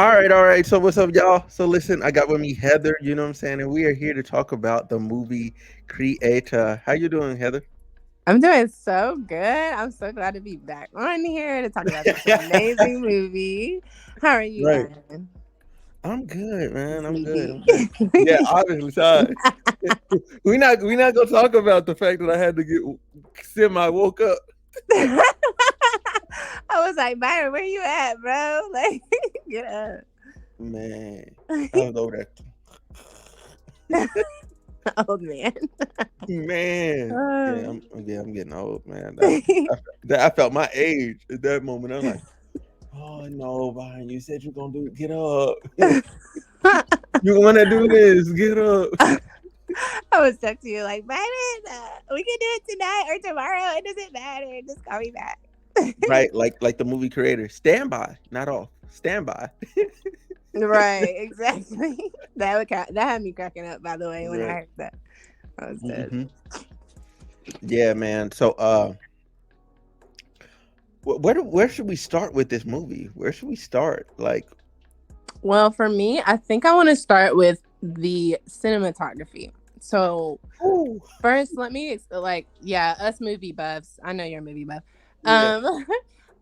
All right. So what's up, y'all? So listen, I got with me Heather. You know what I'm saying, and we are here to talk about the movie Creator. How you doing, Heather? I'm doing so good. I'm so glad to be back on here to talk about this amazing movie. How are you Right. doing? I'm good, man. I'm good. Sleepy. I'm good. Yeah, obviously, sorry. We not gonna talk about the fact that I had to get semi woke up. I was like, Byron, where you at, bro? Like, get up. Man, I was over Old man. there. Man, yeah, Oh. I'm getting old, man. I felt my age at that moment. I'm like, oh no, Byron, you said you're gonna do it. Get up. You want to do this? Get up. I was texting you like, Byron, we can do it tonight or tomorrow. It doesn't matter. Just call me back. Right, like the movie creator. Stand by, not off. Stand by. Right, exactly. That had me cracking up. By the way, when I Right. heard that, I was dead. Hmm. Yeah, man. So, where should we start with this movie? Where should we start? Like, Well, for me, I think I want to start with the cinematography. So ooh, first, yeah, us movie buffs. I know you're a movie buff. yeah, Um,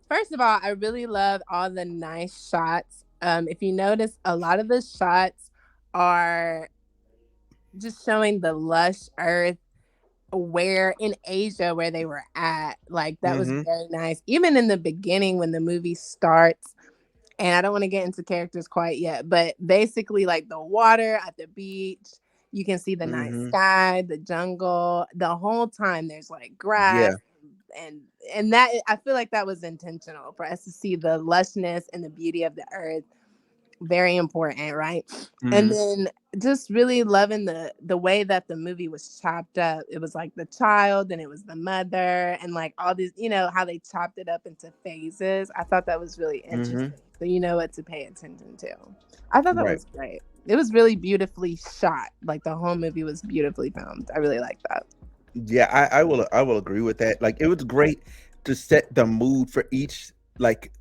first of all, I really love all the nice shots. If you notice, a lot of the shots are just showing the lush earth where in Asia where they were at. Like that was mm-hmm, very nice. Even in the beginning when the movie starts, and I don't want to get into characters quite yet, but basically like the water at the beach, you can see the night mm-hmm, sky, the jungle, the whole time there's like yeah, grass and and that I feel like that was intentional for us to see the lushness and the beauty of the earth, very important, right? And mm-hmm, then just really loving the way that the movie was chopped up. It was like the child and it was the mother and like all these, how they chopped it up into phases. I thought that was really mm-hmm, interesting. So you know what to pay attention to. I thought that right. was great. It was really beautifully shot. Like the whole movie was beautifully filmed. I really like that. Yeah, I will agree with that. Like, it was great to set the mood for each like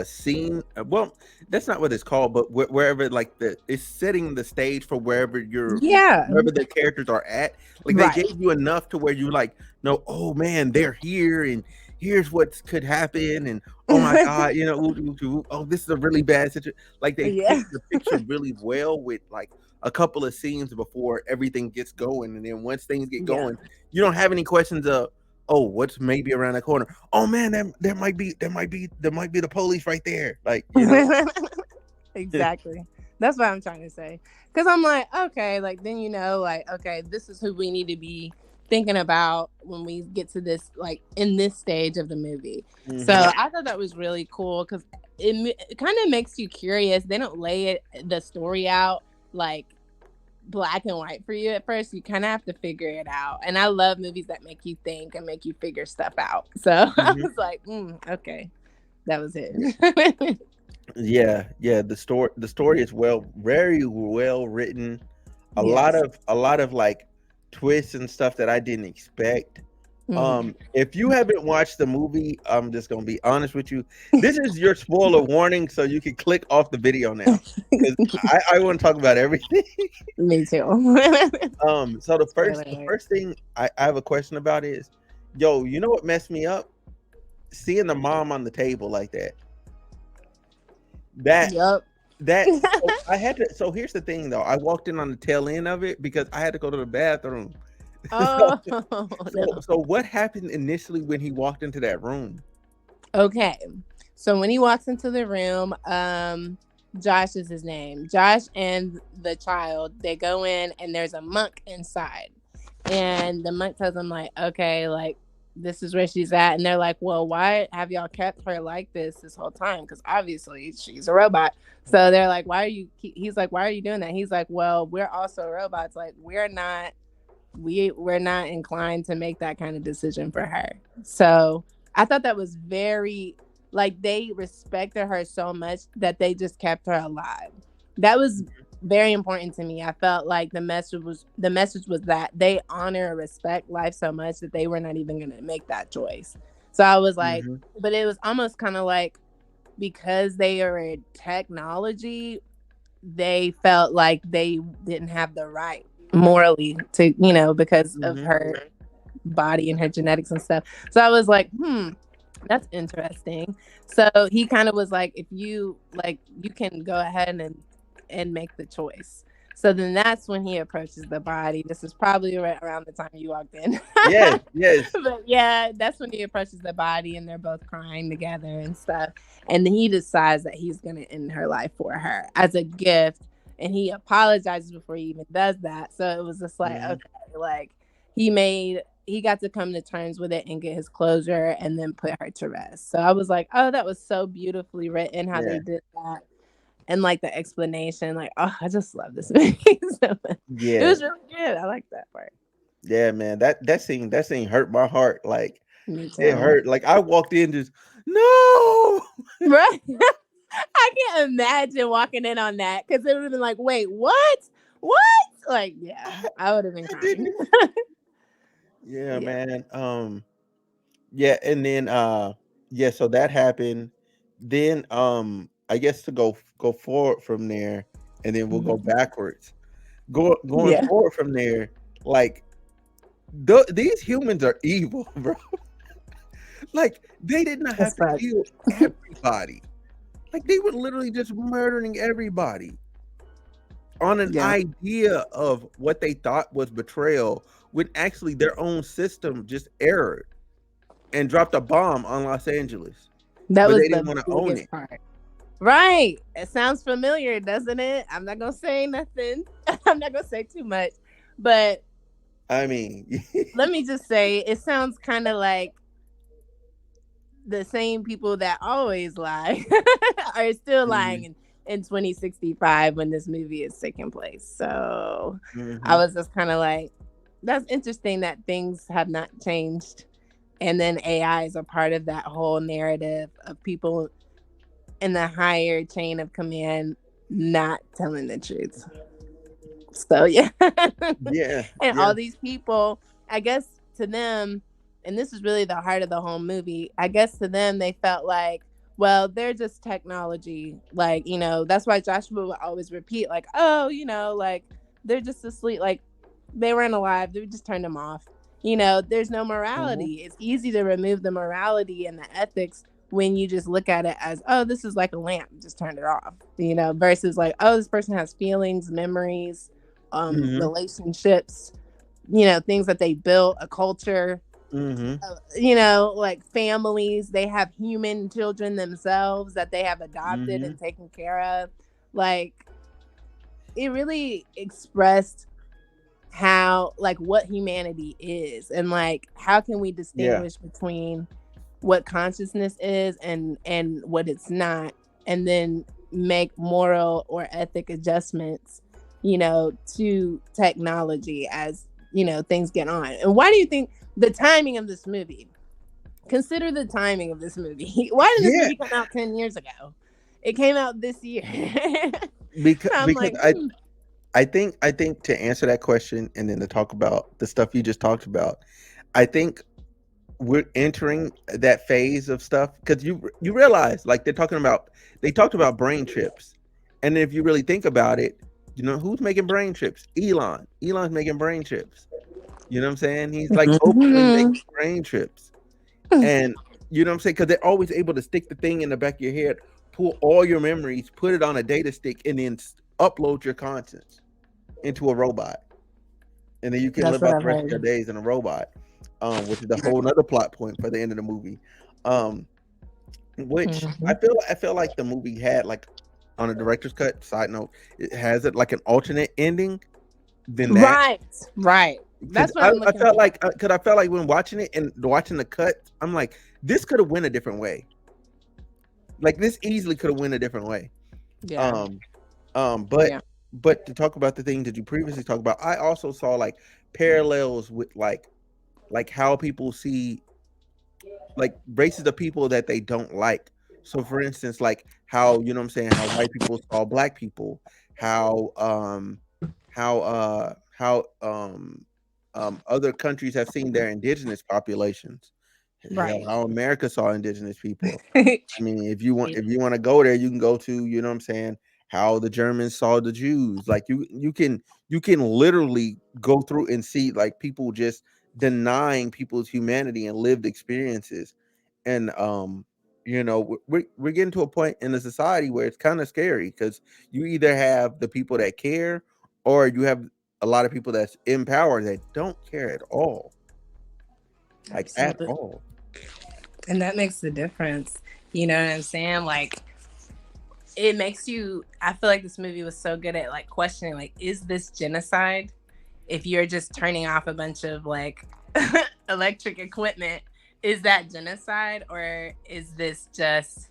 scene. Well, that's not what it's called, but wherever like the it's setting the stage for Yeah. wherever the characters are at. Like, they Right. gave you enough to where you like know, oh man, they're here and here's what could happen, and oh my god, ooh, ooh, ooh, oh, this is a really bad situation. Like, they Yeah. paint the picture really well with like a couple of scenes before everything gets going, and then once things get Yeah. going, you don't have any questions of, oh, what's maybe around the corner. Oh man, there might be the police right there. Like, Exactly. That's what I'm trying to say. Because I'm like, okay, like then like, okay, this is who we need to be thinking about when we get to this, like in this stage of the movie. So hmm I thought that was really cool because it kind of makes you curious. They don't lay the story out like black and white for you at first. You kind of have to figure it out. And I love movies that make you think and make you figure stuff out. So I hmm was like, okay, that was it. yeah. The story is very well written. A lot Yes. of a lot of like twists and stuff that I didn't expect. Hmm. If you haven't watched the movie, I'm just gonna be honest with you. This is your spoiler warning, so you can click off the video now because I want to talk about everything. Me too. So the Spoiler first the alert. first thing I have a question about is, yo, you know what messed me up? Seeing the mom on the table like that. That Yup. so I had to. So here's the thing, though. I walked in on the tail end of it because I had to go to the bathroom. so, Oh no. so what happened initially when he walked into that room? Okay. So when he walks into the room, Josh is his name. Josh and the child, they go in and there's a monk inside. And the monk tells them like, okay, like this is where she's at. And they're like, well, why have y'all kept her like this whole time? Because obviously she's a robot. So they're like, why are you? He's like, why are you doing that? He's like, well, we're also robots. Like we're not inclined to make that kind of decision for her. So I thought that was very like they respected her so much that they just kept her alive. That was very important to me. I felt like the message was that they honor and respect life so much that they were not even going to make that choice. So I was like, Hmm but it was almost kind of like because they are in technology, they felt like they didn't have the right morally to, because of Mhm. her body and her genetics and stuff. So I was like, that's interesting. So he kind of was like, if you like, you can go ahead and make the choice. So then that's when he approaches the body. This is probably right around the time you walked in. Yes, yes. But yeah, that's when he approaches the body and they're both crying together and stuff. And then he decides that he's going to end her life for her as a gift. And he apologizes before he even does that. So it was just like, Mhm. okay, like he got to come to terms with it and get his closure and then put her to rest. So I was like, oh, that was so beautifully written how they Yeah. did that. And like the explanation, like, oh, I just love this movie so much. It Yeah. was really good. I like that part. Yeah, man. That scene hurt my heart. Like Me it too. hurt. Like I walked in just no. Right? I can't imagine walking in on that because it would have been like, wait, what? What? Like, yeah, I, I would have been I crying. didn't. Yeah, Yeah. man. Yeah, and then yeah, so that happened. Then I guess to go forward from there, and then we'll go Mhm. backwards. Going Yeah. forward from there, like these humans are evil, bro. Like they did not have That's to fun. kill everybody. Like they were literally just murdering everybody on an Yeah. idea of what they thought was betrayal, when actually their own system just erred and dropped a bomb on Los Angeles, That but was they the didn't want to own biggest it. part. Right. It sounds familiar, doesn't it? I'm not going to say nothing. I'm not going to say too much. But I mean, let me just say, it sounds kind of like the same people that always lie are still lying mhm, in 2065 when this movie is taking place. So I mhm, was just kind of like, that's interesting that things have not changed. And then AI is a part of that whole narrative of people in the higher chain of command not telling the truth. So yeah. yeah, And yeah, all these people, I guess to them, and this is really the heart of the whole movie, I guess to them they felt like, well, they're just technology. Like, that's why Joshua would always repeat, like, oh, like they're just asleep, like they weren't alive, they just turned them off. There's no mhm, morality. It's easy to remove the morality and the ethics when you just look at it as, oh, this is like a lamp, just turn it off, versus like, oh, this person has feelings, memories, mhm, relationships, things that they built, a culture, mhm, like families. They have human children themselves that they have adopted mhm, and taken care of. Like, it really expressed how, like, what humanity is and like how can we yeah, distinguish between what consciousness is and what it's not, and then make moral or ethic adjustments, to technology as, things get on. And why do you think the timing of this movie, consider the timing of this movie. Why did this yeah. movie come out 10 years ago? It came out this year. I'm Because like, I think to answer that question and then to talk about the stuff you just talked about, I think we're entering that phase of stuff because you realize like they talked about brain chips, and if you really think about it, who's making brain chips? Elon's making brain chips. You know what I'm saying? He's like openly making mhm. brain chips, and you know what I'm saying, because they're always able to stick the thing in the back of your head, pull all your memories, put it on a data stick, and then upload your contents into a robot, and then you can That's live what out I've the rest of your heard. days in a robot, which is a whole nother plot point for the end of the movie. Um, which Mhm. I feel like the movie had like on a director's cut. Side note, it has it like an alternate ending than that Right, right. because That's what I'm looking for. I felt like when watching it and watching the cut, I'm like, this could have went a different way. Like this easily could have went a different way. Yeah, Um, yeah. but to talk about the things that you previously talked about, I also saw like parallels with like how people see like races of people that they don't like. So for instance, like how you know what I'm saying, how white people saw black people, how how other countries have seen their indigenous populations. hell, Right. how America saw indigenous people. I mean, if you want to go there, you can go to, you know what I'm saying, how the Germans saw the Jews. Like you can literally go through and see like people just denying people's humanity and lived experiences. And you know, we're getting to a point in the society where it's kind of scary because you either have the people that care or you have a lot of people that's in power that don't care at all. Like at Absolutely. all. And that makes the difference. You know what I'm saying? Like, it makes you, I feel like this movie was so good at like questioning, like, is this genocide? If you're just turning off a bunch of like electric equipment, is that genocide, or is this just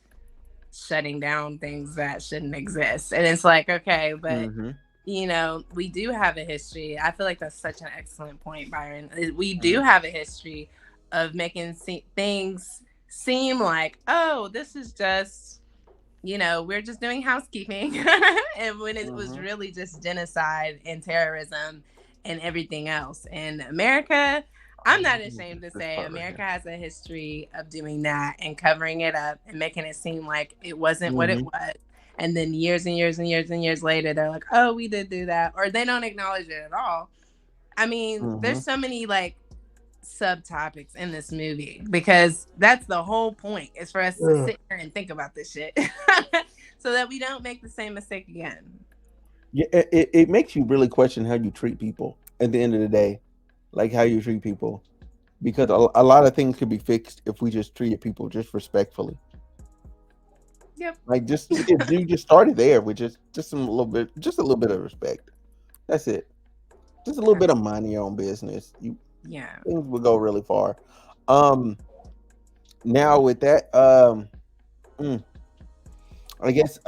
shutting down things that shouldn't exist? And it's like, okay, but Mhm. you know, we do have a history. I feel like that's such an excellent point, Byron. We do Mhm. have a history of making things seem like, oh, this is just, you know, we're just doing housekeeping. And when it was Mhm. really just genocide and terrorism and everything else. And America, I'm Oh, not let me ashamed get to this say part right America here. has a history of doing that and covering it up and making it seem like it wasn't what it Mhm. was. And then years and years and years and years later, they're like, oh, we did do that. Or they don't acknowledge it at all. I mean, there's Mhm. so many like subtopics in this movie because that's the whole point, is for us to Yeah. sit here and think about this shit so that we don't make the same mistake again. Yeah, it makes you really question how you treat people at the end of the day, like how you treat people, because a lot of things could be fixed if we just treated people just respectfully. Yep. Like just you just started there with just some little bit, just a little bit of respect. That's it. Just a little bit of mind your own business. You Yeah. things will go really far. Um, Now with that, mm, I guess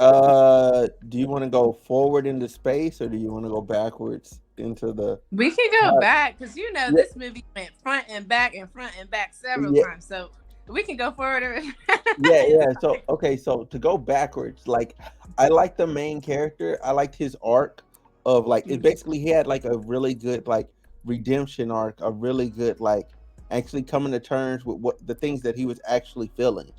do you want to go forward into space or do you want to go backwards into the We can go back because you know yeah, this movie went front and back and front and back several yeah, times. So we can go forward. yeah. It's So fine. okay, so to go backwards, like I like the main character. I liked his arc of like it Mhm. basically he had like a really good like redemption arc, a really good like actually coming to terms with what the things that he was actually feeling.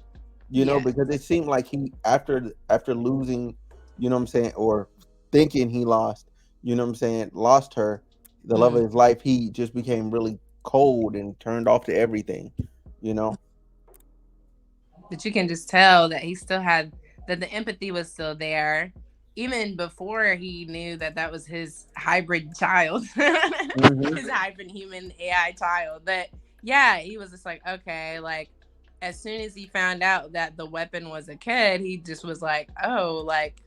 You know, Yeah. because it seemed like he after losing, you know what I'm saying, or thinking he lost, you know what I'm saying, lost her, the love of Mhm. his life, he just became really cold and turned off to everything, you know. But you can just tell that he still had, that the empathy was still there even before he knew that that was his hybrid child. Hmm. His hybrid human AI child. But yeah, he was just like, okay, like as soon as he found out that the weapon was a kid, he just was like, oh, like,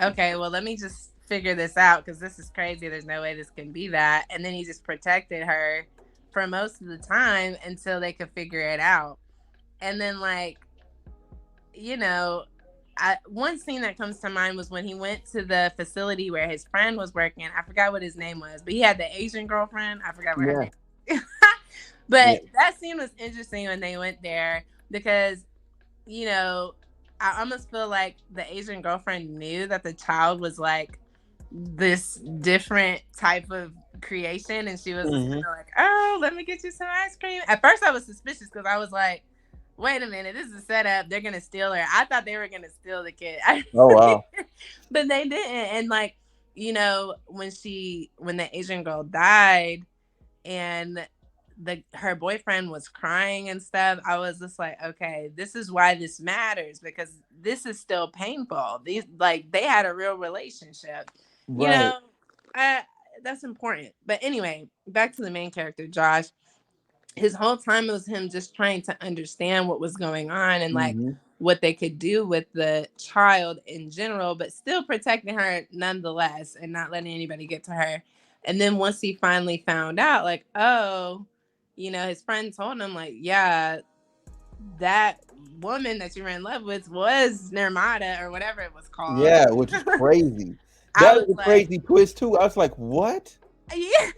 okay, well, let me just figure this out because this is crazy. There's no way this can be that. And then he just protected her for most of the time until they could figure it out. And then, like, you know, one scene that comes to mind was when he went to the facility where his friend was working. I forgot what his name was, but he had the Asian girlfriend. I forgot what her Yeah, name was. But yeah, that scene was interesting when they went there because, you know, I almost feel like the Asian girlfriend knew that the child was like this different type of creation, and she was kind hmm, of like, oh, let me get you some ice cream. At first I was suspicious because I was like, wait a minute, this is a setup, they're gonna steal her. I thought they were gonna steal the kid. oh wow, But they didn't. And like, you know, when the Asian girl died and her boyfriend was crying and stuff, I was just like, okay, this is why this matters, because this is still painful. These, like, they had a real relationship, you right, know. I, that's important. But anyway, back to the main character, Josh. His whole time was him just trying to understand what was going on and like hmm, what they could do with the child in general, but still protecting her nonetheless and not letting anybody get to her. And then once he finally found out, like, oh, you know, his friend told him, like, yeah, that woman that you were in love with was Nirmata or whatever it was called. yeah, which is crazy. I That was was a like, crazy twist too. I was like, what? yeah.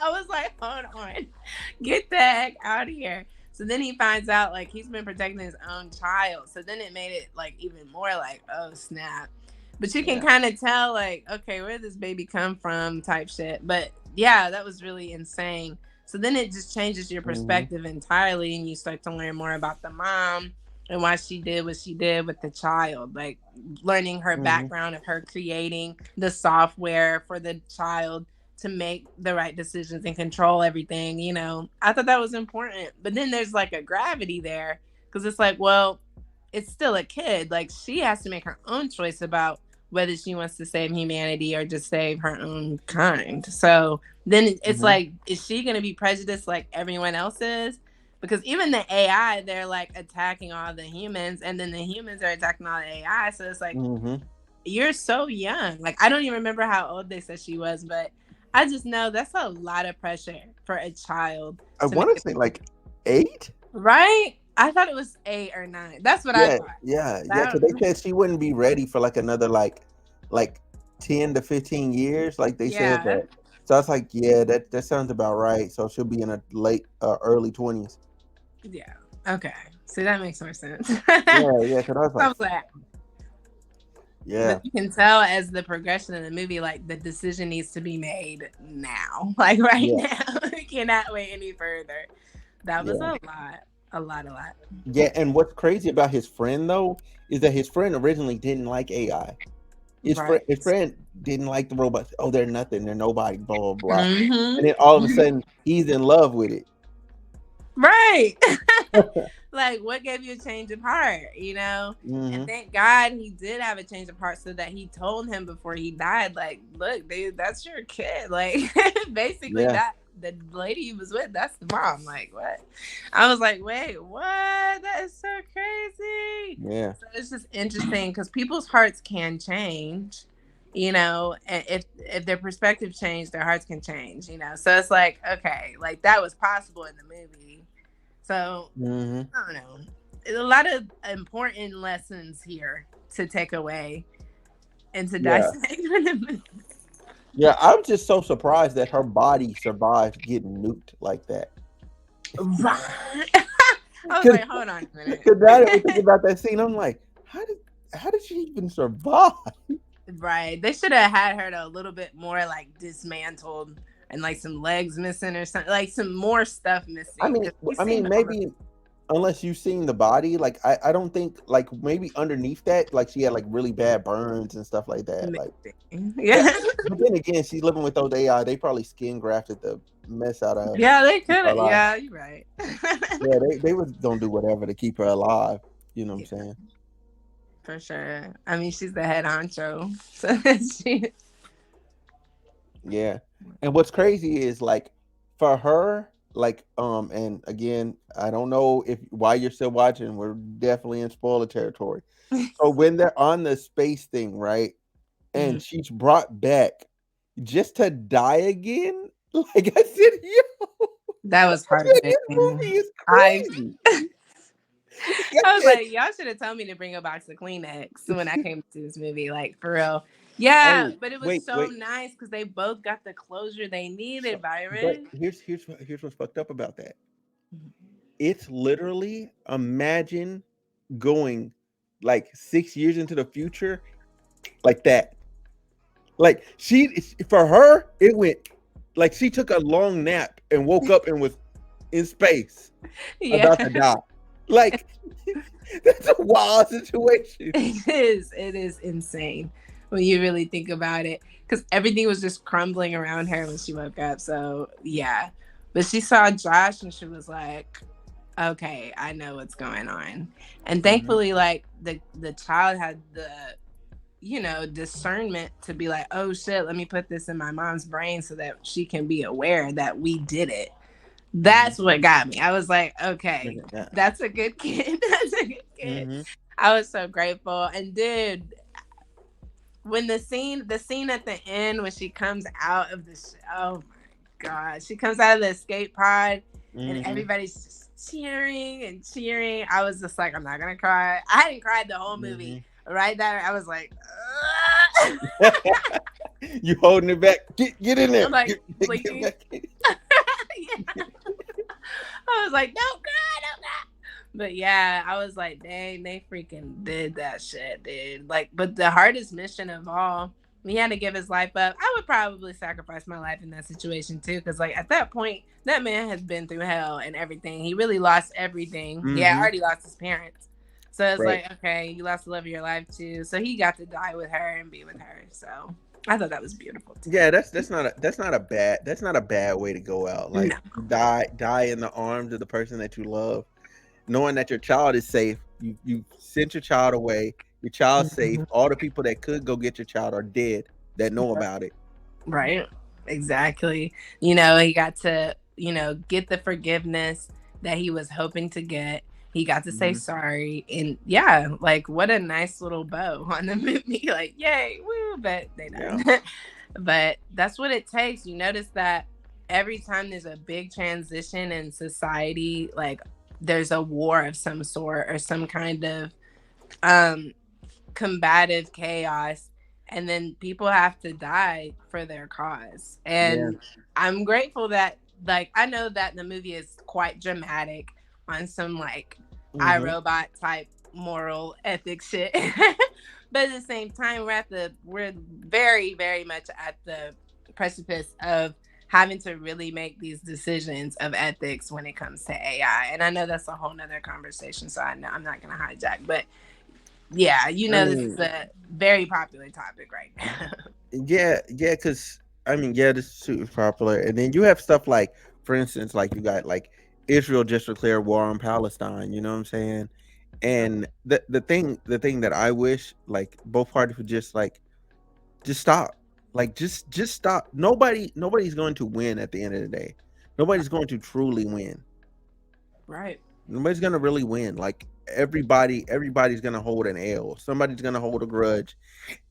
I was like, hold on, get the heck out of here. So then he finds out like he's been protecting his own child. So then it made it like even more like, oh snap. But you can Yeah, kind of tell like, okay, where did this baby come from type shit. But yeah, that was really insane. So then it just changes your Mhm. perspective entirely, and you start to learn more about the mom and why she did what she did with the child, like learning her Mhm. background of her creating the software for the child to make the right decisions and control everything. I thought that was important. But then there's like a gravity there, because it's like, well, it's still a kid. Like, she has to make her own choice about whether she wants to save humanity or just save her own kind. So then it's Mhm. like, is she going to be prejudiced like everyone else is? Because even the AI, they're like attacking all the humans, and then the humans are attacking all the AI. So it's like, Mhm. you're so young. Like, I don't even remember how old they said she was, but I just know that's a lot of pressure for a child I to make want to it. say like 8. Right? I thought it was 8 or 9. That's what I Yeah, thought. yeah, yeah. That, Because they said she wouldn't be ready for like another like 10 to 15 years, like they said yeah. that. So I was like, yeah, that sounds about right. So she'll be in her late, early 20s. Yeah. Okay. See, that makes more sense. Yeah, yeah. Because I was I like, was like, but yeah, you can tell as the progression of the movie, like the decision needs to be made now, like right yeah, now. We cannot wait any further. That was yeah, a lot. yeah. And what's crazy about his friend though is that his friend originally didn't like AI. Right. His friend didn't like the robots. Oh, they're nothing. They're nobody. Blah blah blah. And then all of a Mm-hmm. sudden, he's in love with it. Right. Like, what gave you a change of heart? And Hmm. thank God he did have a change of heart, so that he told him before he died, like, look, dude, that's your kid. Like, basically, Yeah, that the lady he was with, that's the mom. Like, what? I was like, wait, what? That is so crazy. yeah. So it's just interesting because people's hearts can change. And if their perspective changed, their hearts can change. So it's like, okay, like that was possible in the movie. So Hmm. I don't know. There's a lot of important lessons here to take away and to Yeah. dissect from the movie. Yeah, I'm just so surprised that her body survived getting nuked like that. Right. I was Because like, hold on a minute. now that we think about that scene, I'm like, how did she even survive? Right. They should have had her a little bit more like dismantled and like some legs missing or something, like some more stuff missing. Because we I seen mean, all the maybe unless you've seen the body, like I don't think like maybe underneath that, like she had like really bad burns and stuff like that. Like, missing. yeah, Yeah. but then again, she's living with those AI. They probably skin grafted the mess out of her Yeah, they to keep could her have. alive. Yeah, you're right. Yeah, they was gonna do whatever to keep her alive. You know what I'm Yeah, saying? for sure. I mean, she's the head honcho. So she. Yeah. And what's crazy is like for her, like and again, I don't know if why you're still watching, we're definitely in spoiler territory. So when they're on the space thing, right? And Mhm. she's brought back just to die again. Like I said, yo, That was I said, this heartbreaking. movie is I crazy. Like I I was said, like, y'all should have told me to bring a box of Kleenex when I came to this movie, like for real. Yeah, oh, but it was wait, so wait. nice because they both got the closure they needed, So, but Byron. here's what's fucked up about that. It's literally imagine going like 6 years into the future like that. Like for her, it went like she took a long nap and woke up and was in space Yeah, about to die. Like that's a wild situation. it is. It is insane when you really think about it because everything was just crumbling around her when she woke up. So, yeah. But she saw Josh and she was like, okay, I know what's going on. And Mhm, thankfully, like the child had the discernment to be like, oh shit, let me put this in my mom's brain so that she can be aware that we did it. mhm. That's what got me. I was like, okay, Okay, yeah. that's a good kid. That's a good kid. Mhm, I was so grateful. And dude, when the scene at the end when she comes out of oh my god, she comes out of the escape pod and mhm, everybody's just cheering and cheering. I was just like, I'm not gonna cry. I hadn't cried the whole movie. mhm. Right there, I was like, You holding it back. Get in there. I'm like Get blinking. back in. Yeah. I was like, don't cry, don't cry. But yeah, I was like, dang, they freaking did that shit, dude. Like, but the hardest mission of all He had to give his life up. I would probably sacrifice my life in that situation too, because like at that point, that man has been through hell and everything. He really lost everything. He had Mm-hmm. already lost his parents, so it's Right. like, okay, you lost the love of your life too. So he got to die with her and be with her. So I thought that was beautiful too. Yeah, that's not a bad way to go out. Like No, die in the arms of the person that you love, knowing that your child is safe. You sent your child away. Your child's safe. Mhm. All the people that could go get your child are dead that know about it. Right, exactly. He got to get the forgiveness that he was hoping to get. He got to say Hmm. sorry, and yeah, like what a nice little bow on the movie. Like, yay, woo! But they Yeah. died. But that's what it takes. You notice that every time there's a big transition in society, like there's a war of some sort or some kind of um combative chaos, and then people have to die for their cause. Yeah. And I'm grateful that, like, I know that the movie is quite dramatic on some like Hmm. iRobot type moral ethics shit. But at the same time, we're very, very much at the precipice of having to really make these decisions of ethics when it comes to AI. And I know that's a whole nother conversation, so I know I'm not gonna hijack, but yeah, I this mean, is a very popular topic right now. yeah, yeah, because I mean, yeah, this is super popular, and then you have stuff like, for instance, like you got like Israel just declared war on Palestine. You know what I'm saying? And the thing that I wish like both parties would just stop, like just stop. Nobody's going to win at the end of the day. Nobody's going to truly win. Right. Nobody's gonna really win. Like everybody's gonna hold an L. Somebody's gonna hold a grudge,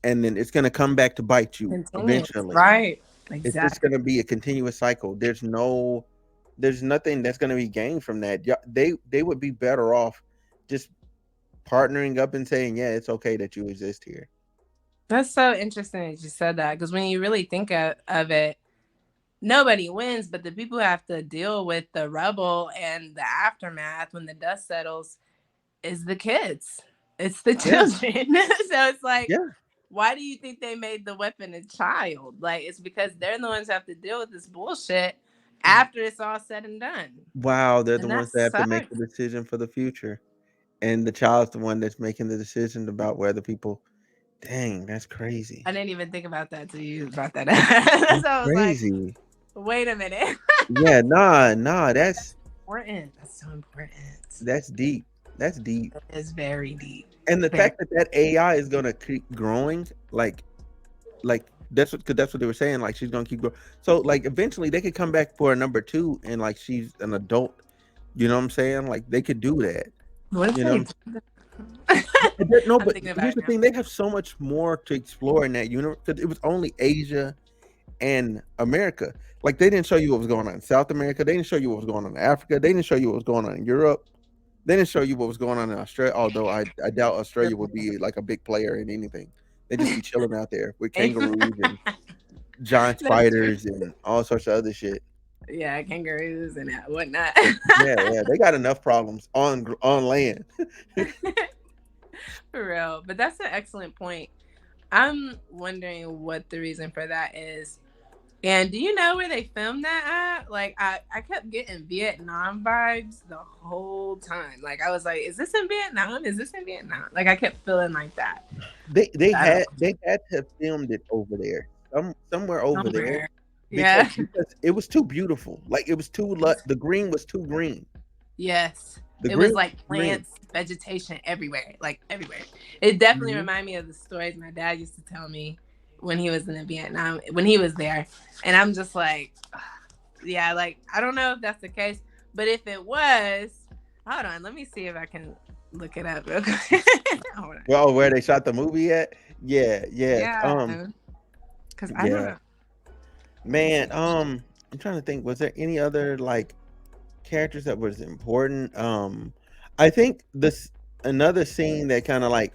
and then it's gonna come back to bite you Continuous. eventually. Right. It's just Exactly. gonna be a continuous cycle. There's nothing that's gonna be gained from that. Yeah, they would be better off just partnering up and saying, yeah, it's okay that you exist here. That's so interesting that you said that, because when you really think of it, nobody wins, but the people who have to deal with the rubble and the aftermath when the dust settles is the kids. It's the Yeah, children. So it's like, yeah. why do you think they made the weapon a child? Like, it's because they're the ones who have to deal with this bullshit after it's all said and done. Wow, they're the And that ones that have to make the sucks. decision for the future, and the child's the one that's making the decision about whether people. Dang, that's crazy. I didn't even think about that till you brought that up. That's So I was like, crazy. wait a minute. Yeah, nah, That's important. That's so important. that's deep. That's deep. It is very deep. And the Very. fact that that AI is gonna keep growing, like that's what, cause that's what they were saying. Like she's gonna keep growing. So like eventually they could come back for a number two, and like she's an adult. You know what I'm saying? Like they could do that. What if You know. they? No, I'm but thinking about here's it the now. thing: they have so much more to explore in that universe. Because it was only Asia and America. Like they didn't show you what was going on in South America. They didn't show you what was going on in Africa. They didn't show you what was going on in Europe. They didn't show you what was going on in Australia. Although I doubt Australia would be like a big player in anything. They just be chilling out there with kangaroos and giant That's true. spiders and all sorts of other shit. Yeah, kangaroos and whatnot. Yeah, yeah, they got enough problems on land. For real. But that's an excellent point. I'm wondering what the reason for that is. And do you know where they filmed that at? Like, I kept getting Vietnam vibes the whole time. Like, I was like, is this in Vietnam? Is this in Vietnam? Like, I kept feeling like that. They I don't had they had to have filmed it over there, somewhere know. over there, Somewhere. because Yeah. because it was too beautiful. Like it was too the green was too green. Yes. The It green was was like too green. plants, vegetation everywhere, like everywhere. It definitely Hmm. reminded me of the stories my dad used to tell me when he was in Vietnam, when he was there. And I'm just like, yeah, like I don't know if that's the case, but if it was, hold on, let me see if I can look it up real quick. Hold on. Well, where they shot the movie at? Yeah, yeah, Yeah, because I don't yeah. know. Let me Man, see. I'm trying to think. Was there any other like characters that was important? I think this another scene that kind of like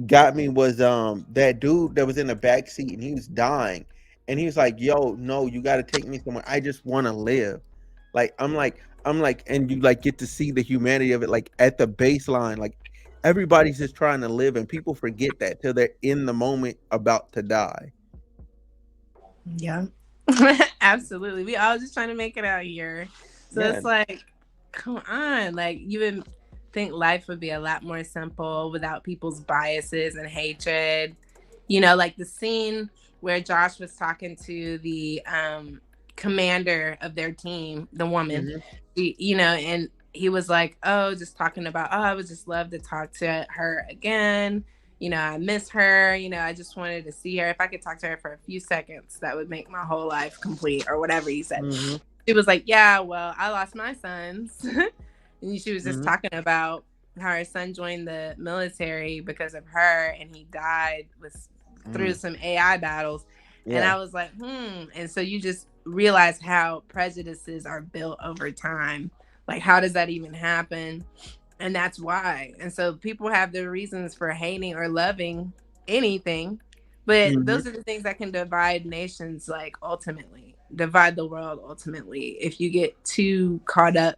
got me was that dude that was in the back seat and he was dying, and he was like, "Yo, no, you got to take me somewhere. I just want to live." And you like get to see the humanity of it, like at the baseline, like Everybody's just trying to live, and people forget that till they're in the moment about to die. Yeah. Absolutely. We all just trying to make it out here. So Yeah. it's like, come on. Like, you would think life would be a lot more simple without people's biases and hatred. You know, like the scene where Josh was talking to the commander of their team, the woman, Hmm. you know, and he was like, oh, just talking about, oh, I would just love to talk to her again. You know, I miss her. You know, I just wanted to see her. If I could talk to her for a few seconds, that would make my whole life complete, or whatever he said. Hmm. She was like, yeah, well, I lost my sons. And she was just Hmm. talking about how her son joined the military because of her, and he died with through Mm. some AI battles. And Yeah. I was like, And so you just realize how prejudices are built over time. Like, how does that even happen? And that's why. And so people have their reasons for hating or loving anything, but Hmm. those are the things that can divide nations, like ultimately divide the world ultimately, if you get too caught up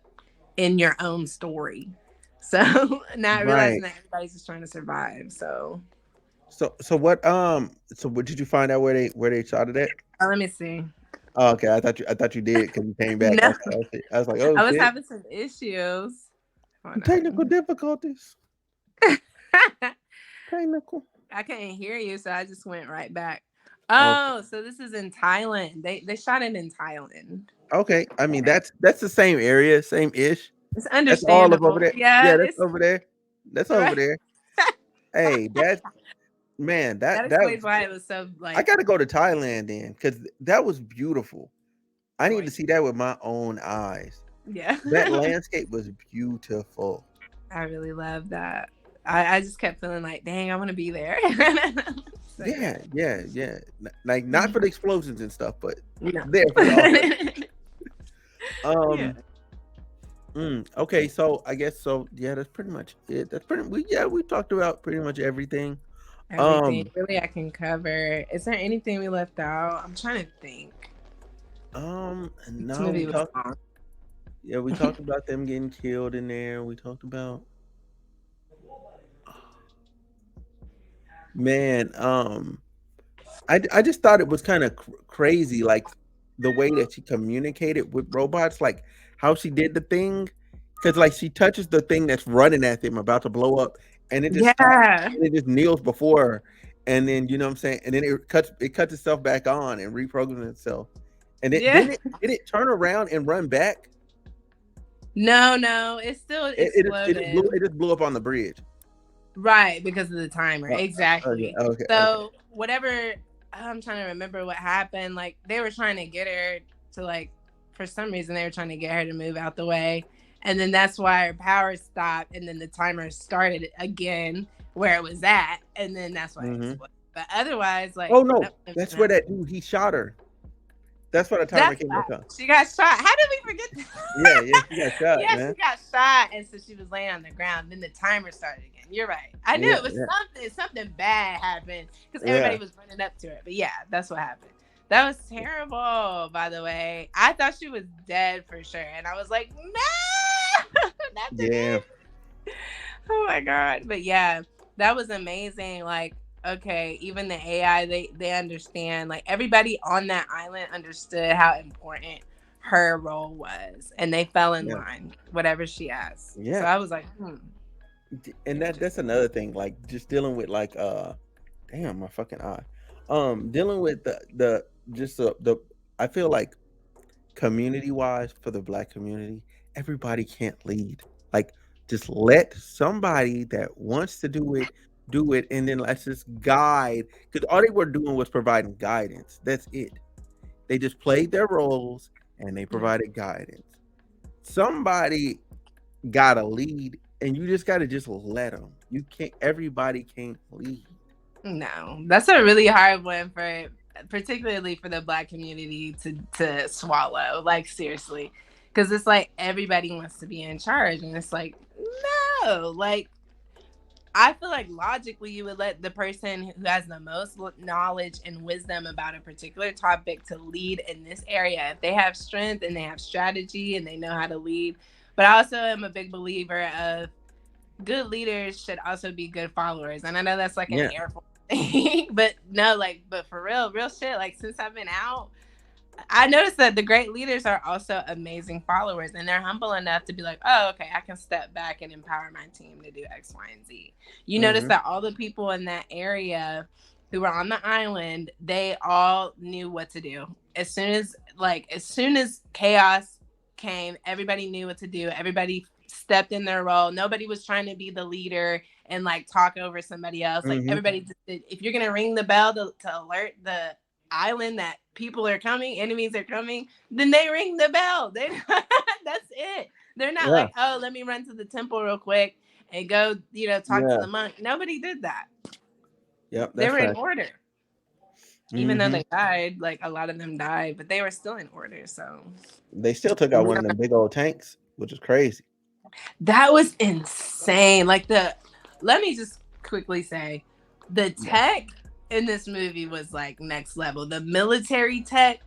in your own story. So not realizing Right. that everybody's just trying to survive. So So what did you find out where they shot it at? let me see. Oh, okay. I thought you did because you came back. No, I was like, oh I was shit, having some issues. Hold technical on. difficulties. Technical. I couldn't hear you, so I just went right back. Okay. Oh, so this is in Thailand. They shot it in Thailand. Okay. I mean, Okay. that's the same area, same ish. It's That's all of over understandable. there. Yeah, Yeah, that's it's over there. That's over right. there. Hey, that man, That that explains why it was so I like got to go to Thailand then because that was beautiful. I need to gorgeous. see that with my own eyes. Yeah. That landscape was beautiful. I really love that. I just kept feeling like, dang, I want to be there. So Yeah, yeah. yeah, yeah. Like not for Mhm. the explosions and stuff, but No. there for the art. Yeah. Um. Okay, so I guess so. Yeah, that's pretty much it. That's pretty. We talked about pretty much everything. Everything Um. really I can cover. Is there anything we left out? I'm trying to think. And This now we movie was talked. long. Yeah, we talked about them getting killed in there. We talked about man. I just thought it was kind of crazy, like the way that she communicated with robots, like how she did the thing, because like she touches the thing that's running at them, about to blow up, and it just stops, Yeah. and it just kneels before her, and then you know what I'm saying, and then it cuts itself back on and reprograms itself, and it Yeah. then it did it turn around and run back. No, no, it still exploded. It just blew up on the bridge. Right, because of the timer. Oh, okay, Exactly. okay, okay. So whatever, I'm trying to remember what happened. Like they were trying to get her to like, for some reason they were trying to get her to move out the way, and then that's why her power stopped, and then the timer started again where it was at, and then that's why it Hmm. exploded. But otherwise, like Oh no, that would have that's been where happening. that dude he shot her. That's why the timer That's came why back on. she got shot. How did we forget Yeah, yeah, that? she got shot, Yeah, man. she got shot, and so she was laying on the ground. Then the timer started again. You're right. I knew Yeah, it was yeah, something bad happened because everybody yeah, was running up to her. But yeah, that's what happened. That was terrible, by the way. I thought she was dead for sure, and I was like, no, not the yeah, baby. Oh my god. But yeah, that was amazing. Like, okay, even the AI, they understand. Like everybody on that island understood how important her role was, and they fell in yeah, line whatever she asked. So yeah. I was like, And that's interesting. another thing, like just dealing with like damn my fucking eye. Dealing with the just the I feel like community wise for the black community, everybody can't lead. Like just let somebody that wants to do it, and then let's just guide, because all they were doing was providing guidance. That's it. They just played their roles and they Yeah. provided guidance. Somebody got to lead, and you just got to just let them. You can't. Everybody can't lead. No, that's a really hard one for, particularly for the black community to swallow. Like seriously, because it's like everybody wants to be in charge, and it's like no, like I feel like logically you would let the person who has the most knowledge and wisdom about a particular topic to lead in this area. If they have strength and they have strategy and they know how to lead. But I also am a big believer of good leaders should also be good followers. And I know that's like an Yeah. Air Force thing, but no, like, but for real shit, like since I've been out, I noticed that the great leaders are also amazing followers, and they're humble enough to be like, oh, okay, I can step back and empower my team to do X, Y, and Z. You notice Mm-hmm. that all the people in that area who were on the island, they all knew what to do. As soon as chaos came, everybody knew what to do. Everybody stepped in their role. Nobody was trying to be the leader and like talk over somebody else. Like Mm-hmm. everybody just did, if you're gonna ring the bell to alert the island that people are coming, enemies are coming, then they ring the bell. They that's it. They're not Yeah. like, oh, let me run to the temple real quick and go, talk to Yeah. the monk. Nobody did that. Yep. They That's were in fact. order. Even though Mm-hmm. they died, like a lot of them died, but they were still in order. So They still took out one of them big old tanks, which is crazy. that was insane. Like let me just quickly say, the Yeah. tech in this movie was like next level. The military tech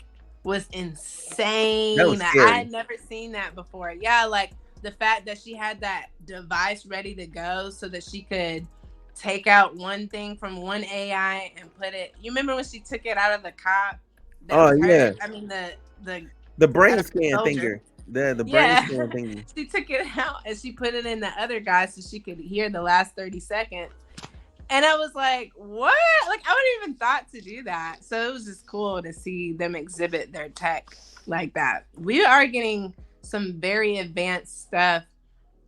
was That insane. was I scary. had never seen that before. Yeah, like the fact that she had that device ready to go so that she could take out one thing from one AI and put it. You remember when she took it out of the cop that Oh was yeah. hurt? I mean the The brain whatever scan soldier. thinger. The brain Yeah. scan thingy. She took it out and she put it in the other guy so she could hear the last 30 seconds. And I was like, what? Like, I wouldn't even thought to do that. So it was just cool to see them exhibit their tech like that. We are getting some very advanced stuff,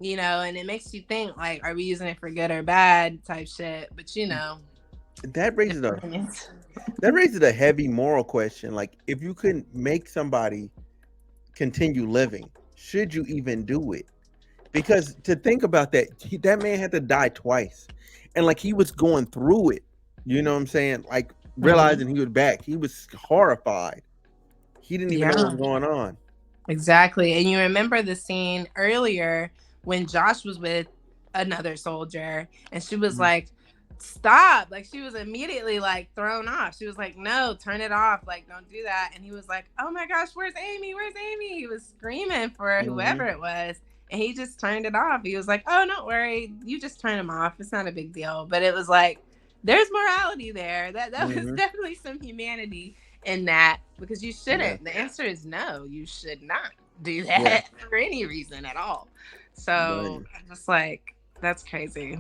and it makes you think, like, are we using it for good or bad type shit? But, That raises different a opinions. that raises a heavy moral question. Like, if you couldn't make somebody continue living, should you even do it? Because to think about that, that man had to die twice, and like he was going through it. You know what I'm saying? Like Mhm. realizing he was back, he was horrified. He didn't even know what Yeah. was going on. Exactly. And you remember the scene earlier when Josh was with another soldier and she was Mhm. like, stop. Like she was immediately like thrown off. She was like, no, turn it off. Like, don't do that. And he was like, oh my gosh, where's Amy? Where's Amy? He was screaming for whoever Mhm. it was. And he just turned it off. He was like, oh, don't worry. You just turn them off. It's not a big deal. But it was like, there's morality there. That was Mhm. definitely some humanity in that because you Yeah. shouldn't. The answer is no, you should not do Yeah. that for any reason at all. So Right. I'm just like, that's crazy.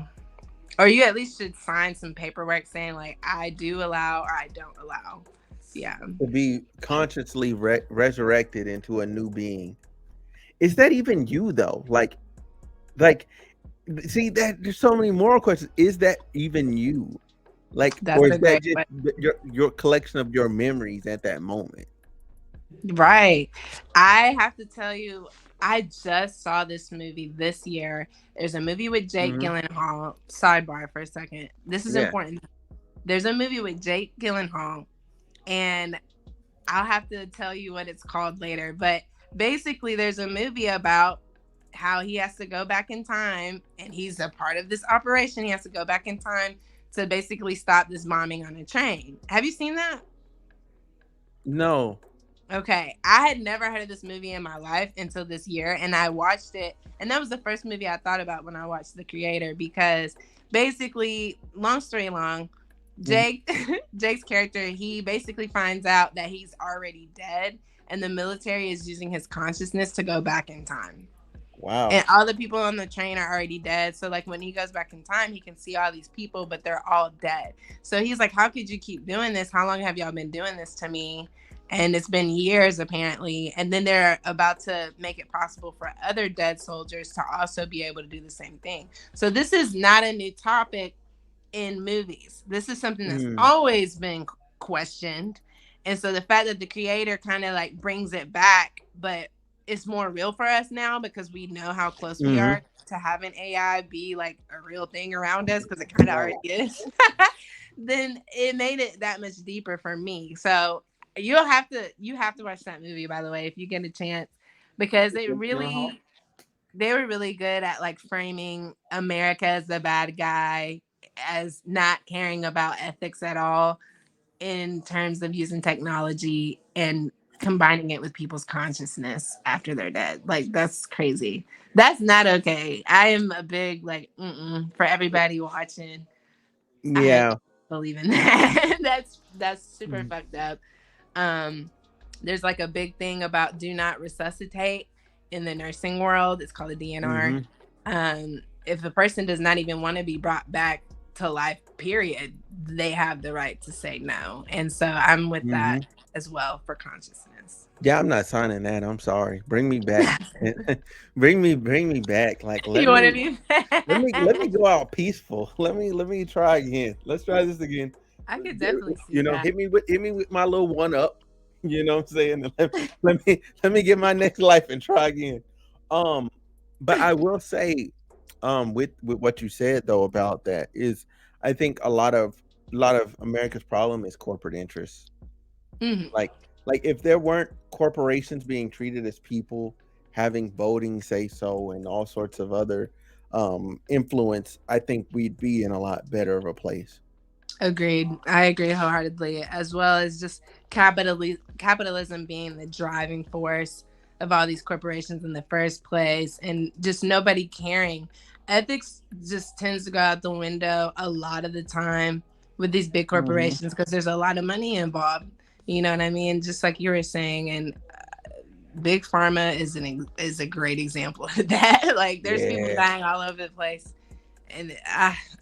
Or you at least should sign some paperwork saying like I do allow or I don't allow. Yeah. To be consciously resurrected into a new being. Is that even you though? Like, see that there's so many moral questions. Is that even you? Like, That's or a is that great just way. your collection of your memories at that moment? Right. I have to tell you, I just saw this movie this year. There's a movie with Jake Hmm. Gyllenhaal. Sidebar for a second. This is Yeah. important. There's a movie with Jake Gyllenhaal, and I'll have to tell you what it's called later. But basically, there's a movie about how he has to go back in time, and he's a part of this operation. He has to go back in time to basically stop this bombing on a train. Have you seen that? No. Okay, I had never heard of this movie in my life until this year, and I watched it, and that was the first movie I thought about when I watched The Creator because basically, long story long, Mhm. Jake Jake's character, he basically finds out that he's already dead, and the military is using his consciousness to go back in time. Wow. And all the people on the train are already dead. So like when he goes back in time, he can see all these people, but they're all dead. So he's like, how could you keep doing this? How long have y'all been doing this to me? And it's been years apparently. And then they're about to make it possible for other dead soldiers to also be able to do the same thing. So this is not a new topic in movies. This is something that's Mm. always been questioned. And so the fact that the creator kind of like brings it back, but it's more real for us now because we know how close we Hmm. are to having AI be like a real thing around us because it kind of Right. already is. Then it made it that much deeper for me. So you have to watch that movie by the way if you get a chance because Gyllenhaal? they were really good at like framing America as the bad guy, as not caring about ethics at all in terms of using technology and combining it with people's consciousness after they're dead. Like that's crazy. That's not okay. I am a big like for everybody watching. I Yeah. believe in that. That's super Mhm. fucked up. Um, there's like a big thing about do not resuscitate in the nursing world. It's called a DNR. Mhm. If a person does not even want to be brought back to life, period, they have the right to say no. And so I'm with that Mhm. as well for consciousness. Yeah, I'm not signing that. I'm sorry. Bring me back. Bring me back. Like You want to be let me bad? go out peaceful. Let me try again. Let's try this again. I could definitely You see know, that. hit me with my little one up. You know what I'm saying? And let me get my next life and try again. Um, but I will say, with what you said though about that is, I think a lot of America's problem is corporate interests. Mhm. Like if there weren't corporations being treated as people, having voting say so and all sorts of other influence, I think we'd be in a lot better of a place. Agreed. I agree wholeheartedly, as well as just capitalism being the driving force of all these corporations in the first place, and just nobody caring. Ethics just tends to go out the window a lot of the time with these big Hmm. corporations because there's a lot of money involved. You know what I mean? Just like you were saying, and big pharma is a great example of that. Like, there's people Yeah, dying all over the place, and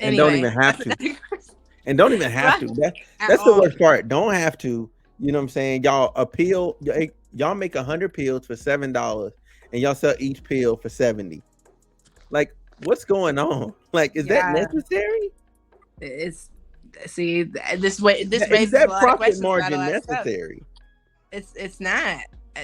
and don't even anyway, have that's to, another and don't even have right to. at That's the all. worst part. Don't have to. You know what I'm saying? Y'all appeal. Y'all make 100 pills for $7, and y'all sell each pill for 70. Like, what's going on? Like, is that Yeah, necessary? it's see this Is raises a that lot of profit questions about a margin lot of stuff. necessary? It's not.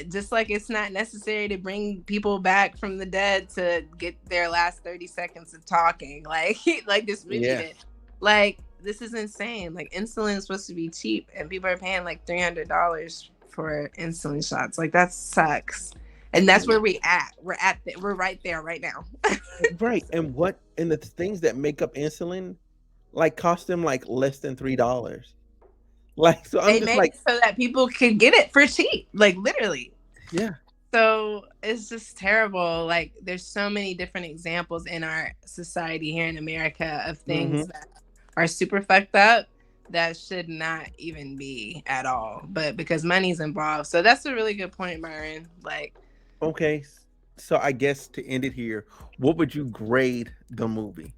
Just like it's not necessary to bring people back from the dead to get their last 30 seconds of talking like like this movie Yeah. did. Like this is insane. Like insulin is supposed to be cheap and people are paying like $300 for insulin shots. Like that sucks. And that's where we're right there right now. Right. And the things that make up insulin like cost them like less than $3. Like, so I'm They just made like, it so that people could get it for cheap, like literally. yeah. So it's just terrible. Like there's so many different examples in our society here in America of Hmm. things that are super fucked up that should not even be at all. But because money's involved. So that's a really good point, Byron. Like Okay. So I guess to end it here, what would you grade the movie?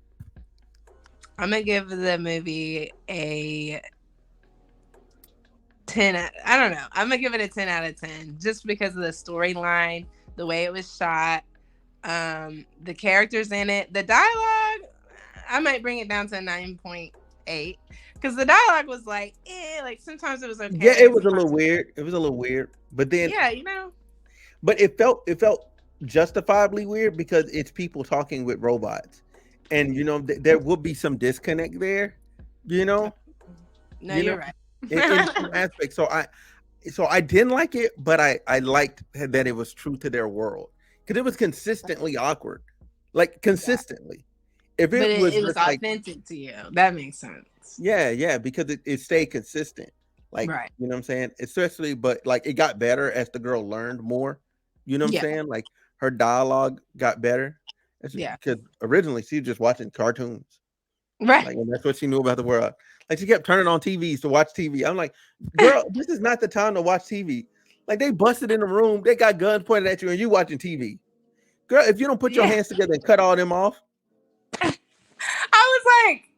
I'm gonna give the movie a 10 I don't know. I'm gonna give it a 10 out of 10 just because of the storyline, the way it was shot, the characters in it, the dialogue. I might bring it down to a 9.8 because the dialogue was like like sometimes it was Yeah, okay, it was a little sometimes weird. It was a little weird. But then yeah, you know. but it felt justifiably weird because it's people talking with robots. And you know, there will be some disconnect there, you know? No, You know, you're right. in some aspects. So I didn't like it, but I liked that it was true to their world because it was consistently awkward, like Yeah, consistently. If but it was it was just like, authentic to you. That makes sense. yeah, yeah, because it stayed consistent, like, Right. you know what I'm saying. Especially, but like it got better as the girl learned more. You know what I'm Yeah. saying? Like her dialogue got better. Yeah. Because originally she was just watching cartoons. Right. Like, and that's what she knew about the world. Like, she kept turning on TVs to watch TV. I'm like, girl, this is not the time to watch TV. Like, they busted in the room, they got guns pointed at you, and you watching TV. Girl, if you don't put your Yeah. hands together and cut all them off, I was like,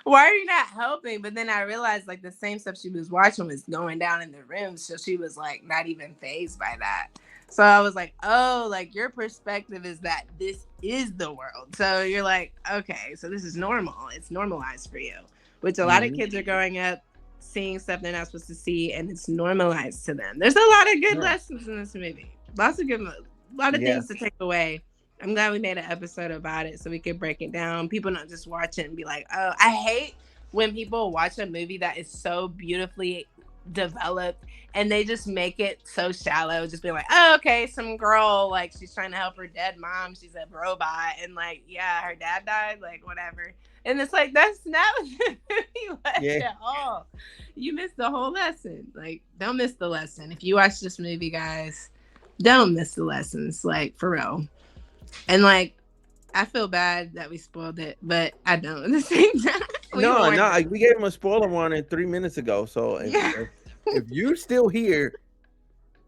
why are you not helping? But then I realized like the same stuff she was watching was going down in the room. So she was like not even phased by that. So I was like, oh, like your perspective is that this is the world. So you're like, okay, so this is normal. It's normalized for you, which a lot of mhm, kids are growing up seeing stuff they're not supposed to see and it's normalized to them. There's a lot of good yeah, lessons in this movie. Lots of good, a lot of yeah, things to take away. I'm glad we made an episode about it so we could break it down. People don't just watch it and be like, oh, I hate when people watch a movie that is so beautifully developed and they just make it so shallow, just be like, oh, okay, some girl, like she's trying to help her dead mom, she's a robot, and like, yeah, her dad died, like whatever. And it's like that's not what the movie was yeah, at all. You missed the whole lesson. Like, don't miss the lesson. If you watch this movie, guys, don't miss the lessons. Like, for real. And like, I feel bad that we spoiled it, but I don't at the same time. We No, warned no, them. we gave him a spoiler warning 3 minutes ago. So Yeah. if you're still here,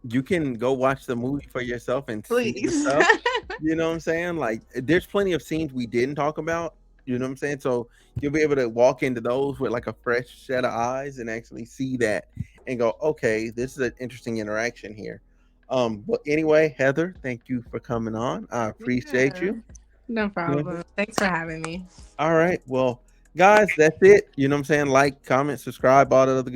you can go watch the movie for yourself and see the Please. stuff. You know what I'm saying? Like, there's plenty of scenes we didn't talk about. You know what I'm saying? So you'll be able to walk into those with like a fresh set of eyes and actually see that and go, okay, this is an interesting interaction here. But anyway, Heather, thank you for coming on. I appreciate Yeah. you. No You know, problem. Thanks for having me. all right. Well, guys, that's it. You know what I'm saying? Like, comment, subscribe, all that other good